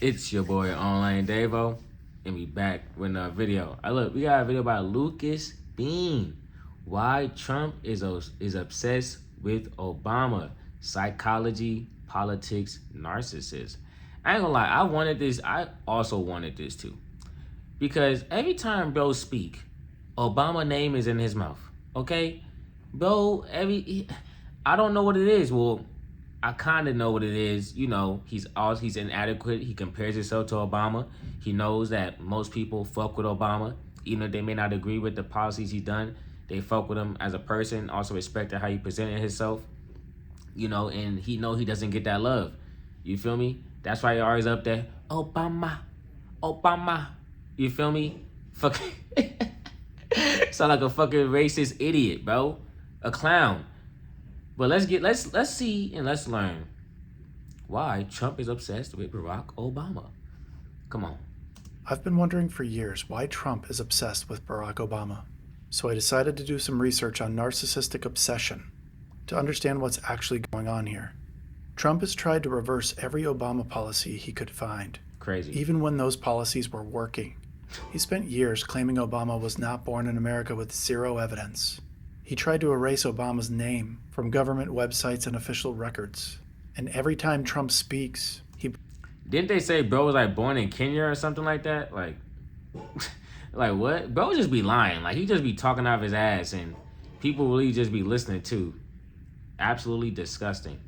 It's your boy Online Davo, and we back with another video. Look, we got a video by Lucas Bean. Why Trump is obsessed with Obama. Psychology, politics, narcissist. I ain't gonna lie, I wanted this. I also wanted this too. Because every time bro speak, Obama name is in his mouth. Okay? Bro, I don't know what it is. Well, I kind of know what it is. You know, he's inadequate. He compares himself to Obama. He knows that most people fuck with Obama, even if they may not agree with the policies he's done. They fuck with him as a person. Also respected how he presented himself. You know, and he doesn't get that love. You feel me? That's why he always up there. Obama, Obama. You feel me? Fuck. Sound like a fucking racist idiot, bro. A clown. But let's see and let's learn why Trump is obsessed with Barack Obama. Come on. I've been wondering for years why Trump is obsessed with Barack Obama. So I decided to do some research on narcissistic obsession to understand what's actually going on here. Trump has tried to reverse every Obama policy he could find. Crazy. Even when those policies were working. He spent years claiming Obama was not born in America with zero evidence. He tried to erase Obama's name from government websites and official records. And every time Trump speaks, he... Didn't they say bro was like born in Kenya or something like that? Like, like what? Bro would just be lying. Like he just be talking out of his ass and people really just be listening too. Absolutely disgusting.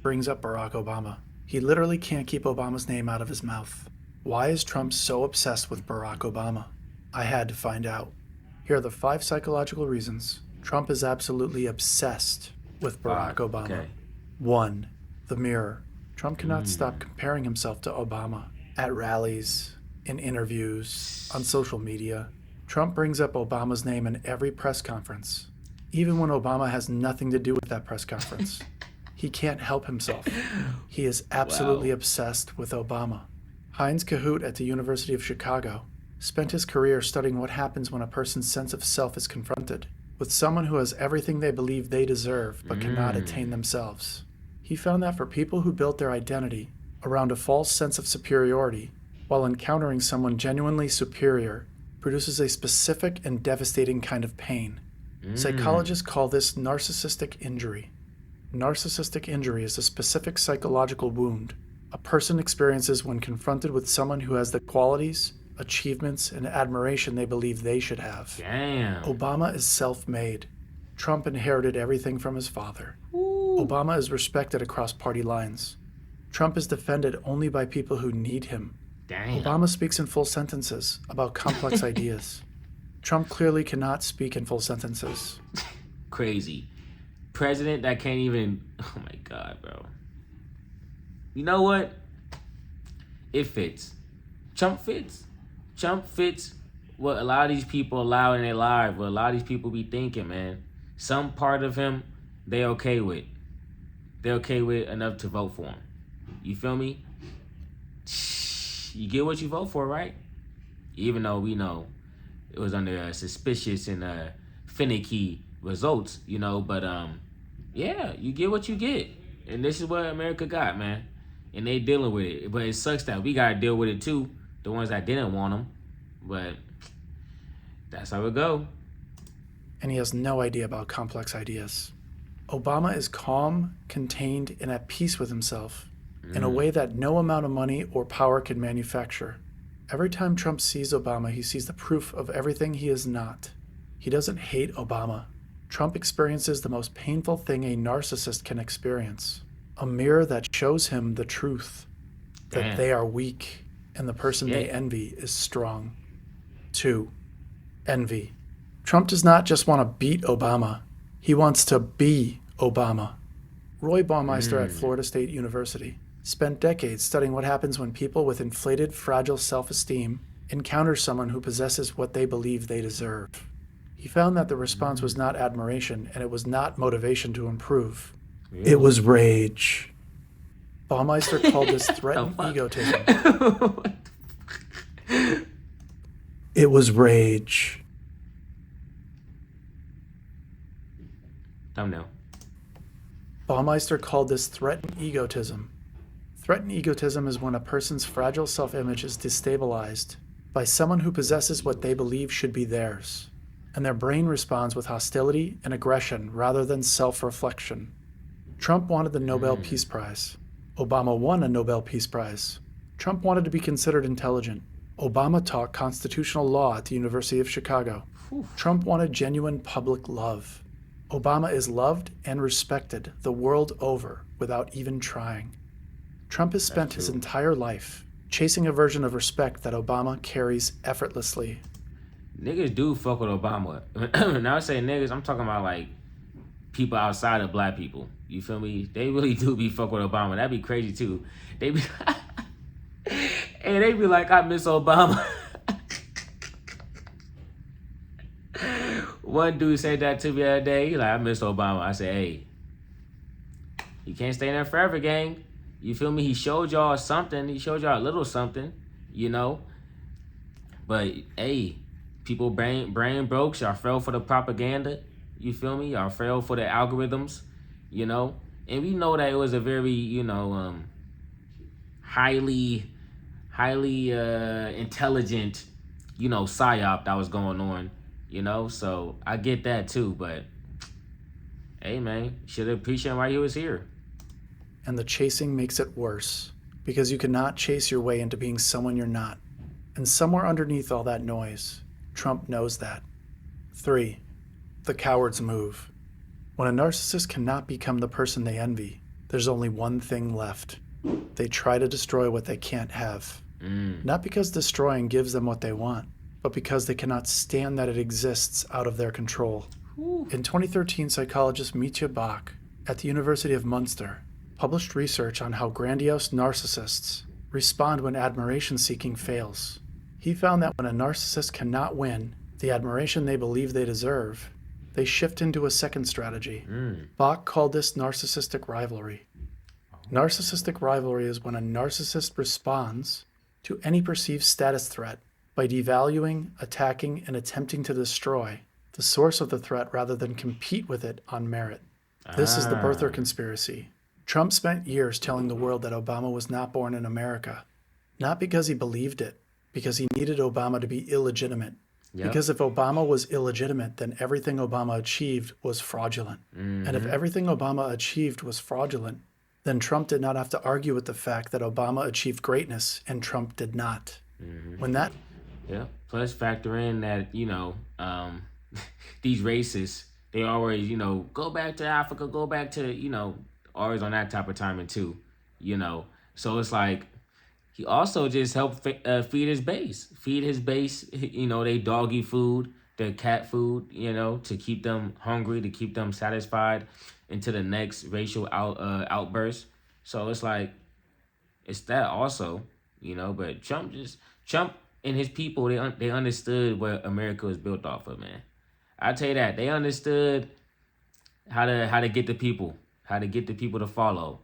Brings up Barack Obama. He literally can't keep Obama's name out of his mouth. Why is Trump so obsessed with Barack Obama? I had to find out. Here are the 5 psychological reasons Trump is absolutely obsessed with Barack Obama. Okay. 1. The mirror. Trump cannot stop comparing himself to Obama. At rallies, in interviews, on social media. Trump brings up Obama's name in every press conference. Even when Obama has nothing to do with that press conference. He can't help himself. He is absolutely obsessed with Obama. Heinz Cahoot at the University of Chicago spent his career studying what happens when a person's sense of self is confronted with someone who has everything they believe they deserve but cannot attain themselves. He found that for people who built their identity around a false sense of superiority while encountering someone genuinely superior produces a specific and devastating kind of pain. Psychologists call this narcissistic injury. Narcissistic injury is a specific psychological wound a person experiences when confronted with someone who has the qualities, achievements, and admiration they believe they should have. Damn. Obama is self-made. Trump inherited everything from his father. Ooh. Obama is respected across party lines. Trump is defended only by people who need him. Damn. Obama speaks in full sentences about complex ideas. Trump clearly cannot speak in full sentences. Crazy. President that can't even... Oh my God, bro. You know what? It fits. Trump fits. Trump fits what a lot of these people allow in their lives, what a lot of these people be thinking, man. Some part of him, they okay with. They're okay with enough to vote for him. You feel me? You get what you vote for, right? Even though we know it was under suspicious and finicky results, you know, but yeah, you get what you get. And this is what America got, man. And they dealing with it. But it sucks that we got to deal with it too. The ones that didn't want them. But that's how it go. And he has no idea about complex ideas. Obama is calm, contained, and at peace with himself in a way that no amount of money or power can manufacture. Every time Trump sees Obama, he sees the proof of everything he is not. He doesn't hate Obama. Trump experiences the most painful thing a narcissist can experience. A mirror that shows him the truth, that they are weak and the person they envy is strong. 2. Envy. Trump does not just want to beat Obama. He wants to be Obama. Roy Baumeister at Florida State University spent decades studying what happens when people with inflated, fragile self-esteem encounter someone who possesses what they believe they deserve. He found that the response was not admiration and it was not motivation to improve. It was rage. Baumeister called this threatened egotism. It was rage. Thumbnail. Baumeister called this threatened egotism. Threatened egotism is when a person's fragile self-image is destabilized by someone who possesses what they believe should be theirs, and their brain responds with hostility and aggression rather than self-reflection. Trump wanted the Nobel Peace Prize. Obama won a Nobel Peace Prize. Trump wanted to be considered intelligent. Obama taught constitutional law at the University of Chicago. Trump wanted genuine public love. Obama is loved and respected the world over without even trying. Trump has spent his entire life chasing a version of respect that Obama carries effortlessly. Niggas do fuck with Obama. Now I say niggas, I'm talking about like people outside of black people. You feel me? They really do be fuck with Obama. That'd be crazy too. They be and they be like, I miss Obama. One dude said that to me the other day. He like, I miss Obama. I said, hey, you can't stay there forever, gang. You feel me? He showed y'all something. He showed y'all a little something, you know. But hey, people brain broke. Y'all fell for the propaganda. You feel me? Y'all fell for the algorithms, you know. And we know that it was a very, you know, highly intelligent, you know, psyop that was going on, you know. So I get that too. But hey, man, should appreciate him while he was here. And the chasing makes it worse, because you cannot chase your way into being someone you're not. And somewhere underneath all that noise, Trump knows that. 3. The coward's move. When a narcissist cannot become the person they envy, there's only one thing left. They try to destroy what they can't have. Not because destroying gives them what they want, but because they cannot stand that it exists out of their control. In 2013, psychologist Mitya Bach at the University of Munster published research on how grandiose narcissists respond when admiration-seeking fails. He found that when a narcissist cannot win the admiration they believe they deserve, they shift into a second strategy. Bach called this narcissistic rivalry. Narcissistic rivalry is when a narcissist responds to any perceived status threat by devaluing, attacking, and attempting to destroy the source of the threat rather than compete with it on merit. This is the birther conspiracy. Trump spent years telling the world that Obama was not born in America, not because he believed it, because he needed Obama to be illegitimate. Because if Obama was illegitimate, then everything Obama achieved was fraudulent. And if everything Obama achieved was fraudulent, then Trump did not have to argue with the fact that Obama achieved greatness and Trump did not. When that... Yeah, plus factor in that, you know, these racists, they always, you know, go back to Africa, go back to, you know, always on that type of timing too, you know. So it's like, he also just helped feed his base. You know, they doggy food, their cat food, you know, to keep them hungry, to keep them satisfied into the next racial outburst. So it's like, it's that also, you know. But Trump and his people, they understood what America was built off of, man. I tell you that, they understood how to get the people, to follow.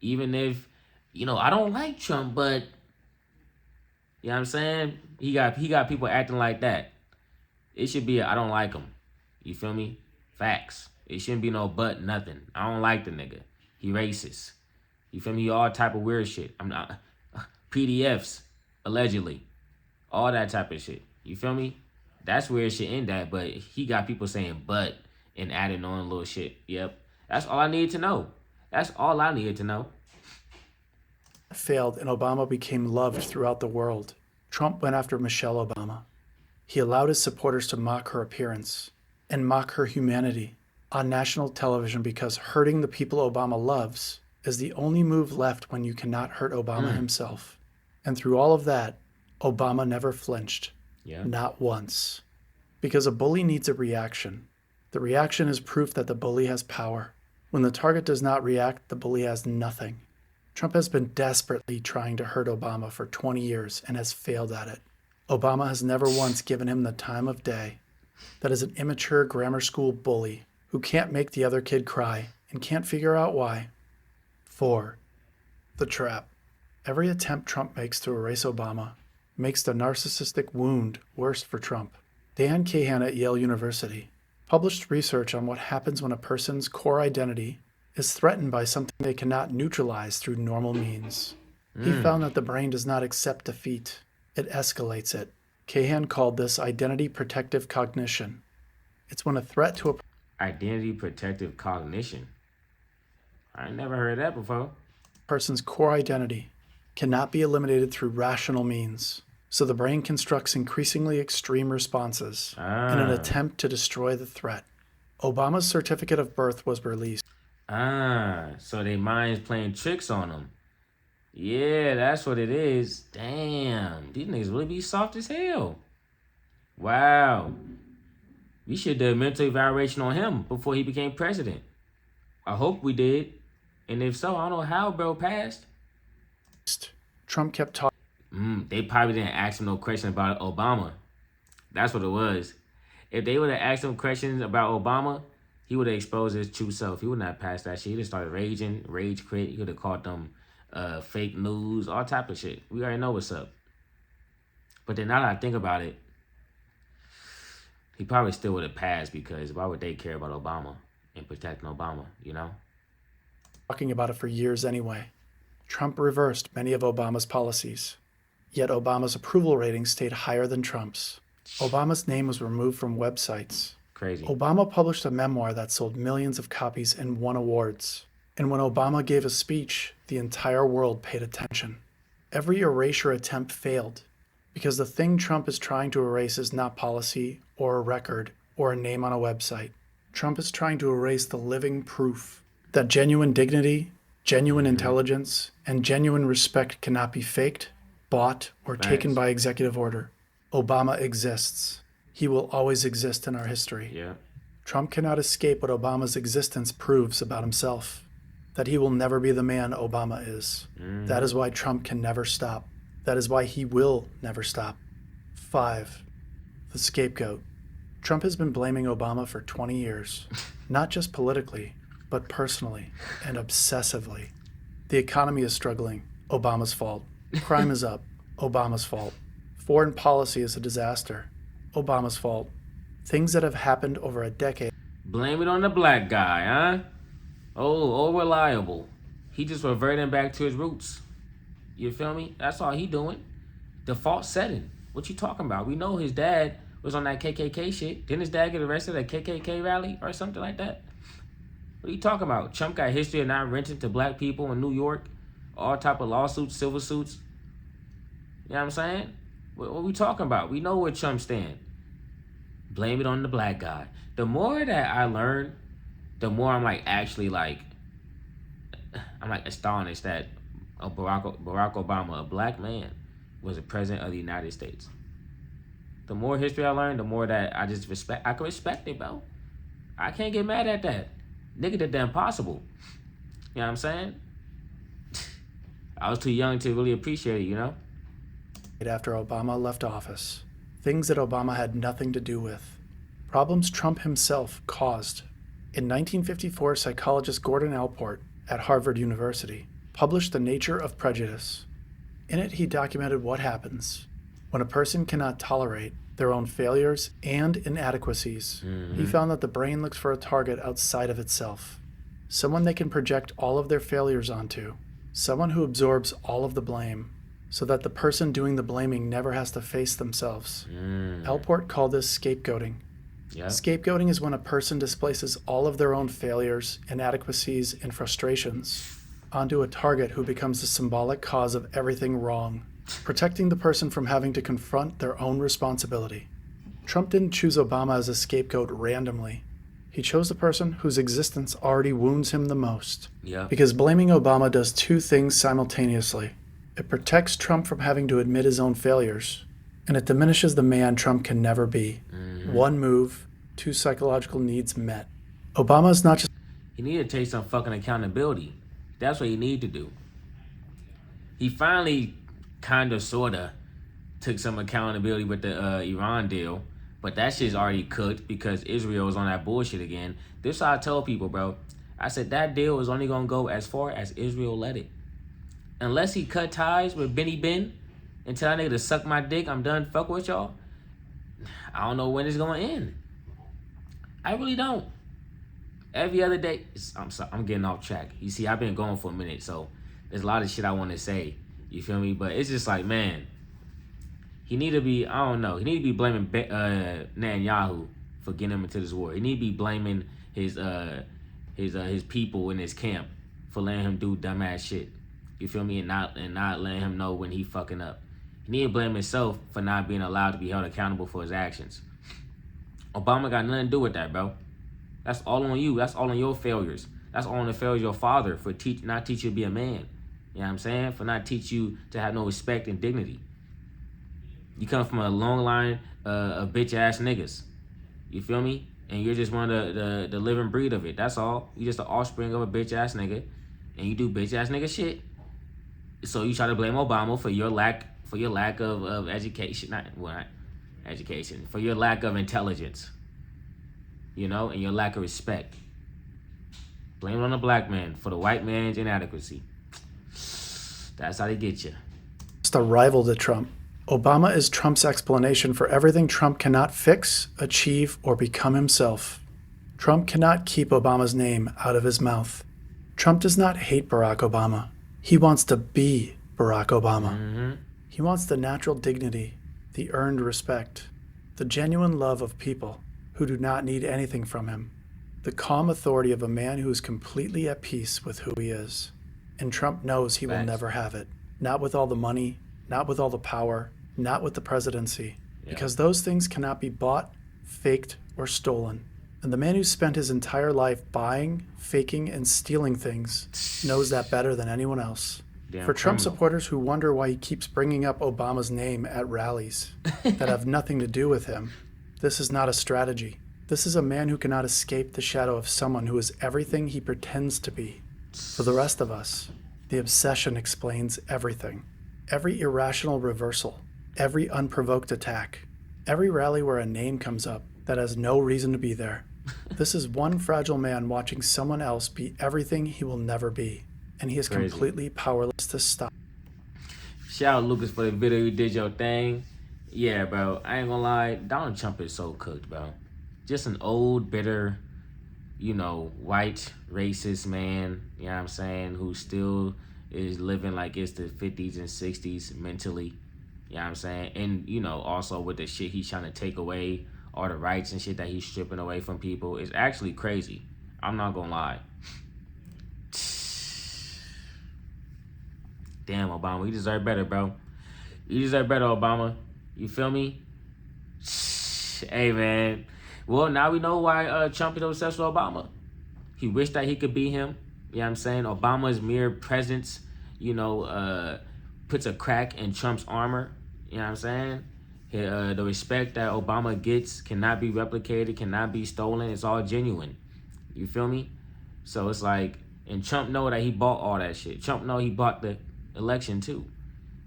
Even if, you know, I don't like Trump, but you know what I'm saying? He got people acting like that. It should be I don't like him. You feel me? Facts. It shouldn't be no but nothing. I don't like the nigga. He racist. You feel me? All type of weird shit. I'm not PDFs, allegedly. All that type of shit. You feel me? That's where it should end at, but he got people saying but and adding on little shit. Yep. That's all I needed to know. Failed and Obama became loved throughout the world. Trump went after Michelle Obama. He allowed his supporters to mock her appearance and mock her humanity on national television because hurting the people Obama loves is the only move left when you cannot hurt Obama himself. And through all of that, Obama never flinched. Not once. Because a bully needs a reaction. The reaction is proof that the bully has power. When the target does not react, the bully has nothing. Trump has been desperately trying to hurt Obama for 20 years and has failed at it. Obama has never once given him the time of day. That is an immature grammar school bully who can't make the other kid cry and can't figure out why. 4. The trap. Every attempt Trump makes to erase Obama makes the narcissistic wound worse for Trump. Dan Kahan at Yale University published research on what happens when a person's core identity is threatened by something they cannot neutralize through normal means. He found that the brain does not accept defeat, it escalates it. Kahan called this identity protective cognition. It's when a threat to a Identity protective cognition. I ain't never heard of that before. person's core identity cannot be eliminated through rational means, so the brain constructs increasingly extreme responses in an attempt to destroy the threat. Obama's certificate of birth was released. So they minds playing tricks on them. Yeah, that's what it is. Damn, these niggas really be soft as hell. Wow. We should do a mental evaluation on him before he became president. I hope we did. And if so, I don't know how bro passed. Trump kept talking. They probably didn't ask him no question about Obama. That's what it was. If they would have asked him questions about Obama, he would have exposed his true self. He would not have passed that shit. He would have started raging, rage quit. He would have called them fake news, all type of shit. We already know what's up. But then now that I think about it, he probably still would have passed, because why would they care about Obama and protecting Obama, you know? Talking about it for years anyway. Trump reversed many of Obama's policies, yet Obama's approval rating stayed higher than Trump's. Obama's name was removed from websites. Crazy. Obama published a memoir that sold millions of copies and won awards. And when Obama gave a speech, the entire world paid attention. Every erasure attempt failed, because the thing Trump is trying to erase is not policy or a record or a name on a website. Trump is trying to erase the living proof that genuine dignity, genuine intelligence, and genuine respect cannot be faked, bought, or taken by executive order. Obama exists. He will always exist in our history. Yeah. Trump cannot escape what Obama's existence proves about himself, that he will never be the man Obama is. That is why Trump can never stop. That is why he will never stop. 5. The scapegoat. Trump has been blaming Obama for 20 years, not just politically, but personally and obsessively. The economy is struggling. Obama's fault. Crime is up. Obama's fault. Foreign policy is a disaster. Obama's fault. Things that have happened over a decade. Blame it on the black guy, huh? Oh, reliable. He just reverting back to his roots. You feel me? That's all he doing. Default setting. What you talking about? We know his dad was on that KKK shit. Didn't his dad get arrested at a KKK rally or something like that? What are you talking about? Trump got history of not renting to black people in New York. All type of lawsuits, civil suits. You know what I'm saying? What we talking about? We know where Trump stand. Blame it on the black guy. The more that I learn, the more I'm astonished that Barack Obama, a black man, was the president of the United States. The more history I learn, the more that I can respect it, bro. I can't get mad at that. Nigga did the impossible. You know what I'm saying? I was too young to really appreciate it, you know? After Obama left office, things that Obama had nothing to do with, problems Trump himself caused. In 1954, psychologist Gordon Allport at Harvard University published The Nature of Prejudice. In it, he documented what happens when a person cannot tolerate their own failures and inadequacies. He found that the brain looks for a target outside of itself, someone they can project all of their failures onto, someone who absorbs all of the blame, so that the person doing the blaming never has to face themselves. Allport called this scapegoating. Yeah. Scapegoating is when a person displaces all of their own failures, inadequacies, and frustrations onto a target who becomes the symbolic cause of everything wrong, protecting the person from having to confront their own responsibility. Trump didn't choose Obama as a scapegoat randomly. He chose the person whose existence already wounds him the most. Yeah. Because blaming Obama does two things simultaneously. It protects Trump from having to admit his own failures, and it diminishes the man Trump can never be. One move, two psychological needs met. Obama is not just... He need to take some fucking accountability. That's what he need to do. He finally kind of sort of took some accountability with the Iran deal, but that shit's already cooked because Israel is on that bullshit again. This is how I tell people, bro. I said that deal is only gonna go as far as Israel let it. Unless he cut ties with Benny Ben and tell that nigga to suck my dick, I'm done fuck with y'all. I don't know when it's gonna end. I really don't. every other day. I'm sorry, I'm getting off track. You see, I've been going for a minute, so there's a lot of shit I want to say. You feel me? But it's just like, man, he need to be, I don't know, he need to be blaming Netanyahu for getting him into this war. He need to be blaming his people in his camp for letting him do dumbass shit. You feel me? And not letting him know when he fucking up. He need to blame himself for not being allowed to be held accountable for his actions. Obama got nothing to do with that, bro. That's all on you. That's all on your failures. That's all on the failures of your father for not teach you to be a man. You know what I'm saying? For not teach you to have no respect and dignity. You come from a long line of bitch ass niggas. You feel me? And you're just one of the living breed of it. That's all. You just the offspring of a bitch ass nigga, and you do bitch ass nigga shit. So you try to blame Obama for your lack of education, not education, for your lack of intelligence. You know, and your lack of respect. Blame it on the black man for the white man's inadequacy. That's how they get you. Just a rival to Trump. Obama is Trump's explanation for everything Trump cannot fix, achieve, or become himself. Trump cannot keep Obama's name out of his mouth. Trump does not hate Barack Obama. He wants to be Barack Obama. Mm-hmm. He wants the natural dignity, the earned respect, the genuine love of people who do not need anything from him, the calm authority of a man who is completely at peace with who he is. And Trump knows he will Thanks. never have it. Not with all the money, not with all the power, not with the presidency, because those things cannot be bought, faked, or stolen. And the man who spent his entire life buying, faking, and stealing things knows that better than anyone else. Damn For Trump criminal. supporters who wonder why he keeps bringing up Obama's name at rallies that have nothing to do with him, this is not a strategy. This is a man who cannot escape the shadow of someone who is everything he pretends to be. For the rest of us, the obsession explains everything. Every irrational reversal, every unprovoked attack, every rally where a name comes up that has no reason to be there. This is one fragile man watching someone else be everything he will never be, and he is Crazy. completely powerless to stop. Shout out Lucas for the video. You did your thing. Yeah, bro. I ain't gonna lie. Donald Trump is so cooked, bro. Just an old, bitter, white, racist man, you know what I'm saying, who still is living like it's the 50s and 60s mentally, you know what I'm saying? And, also with the shit he's trying to take away, all the rights and shit that he's stripping away from people, is actually crazy. I'm not gonna lie. Damn, Obama, you deserve better, bro. You deserve better, Obama. You feel me? Hey, man. Well, now we know why Trump is obsessed with Obama. He wished that he could be him. You know what I'm saying? Obama's mere presence, puts a crack in Trump's armor. You know what I'm saying? The respect that Obama gets cannot be replicated, cannot be stolen. It's all genuine. You feel me? So it's like, and Trump know that he bought all that shit. Trump know he bought the election too.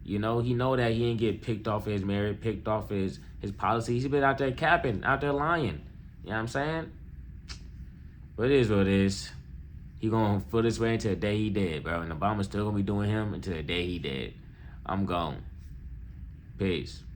He know that he ain't get picked off his merit, picked off his policies. He been out there capping, out there lying. You know what I'm saying? But it is what it is. He gonna feel this way until the day he dead, bro. And Obama's still gonna be doing him until the day he dead. I'm gone. Peace.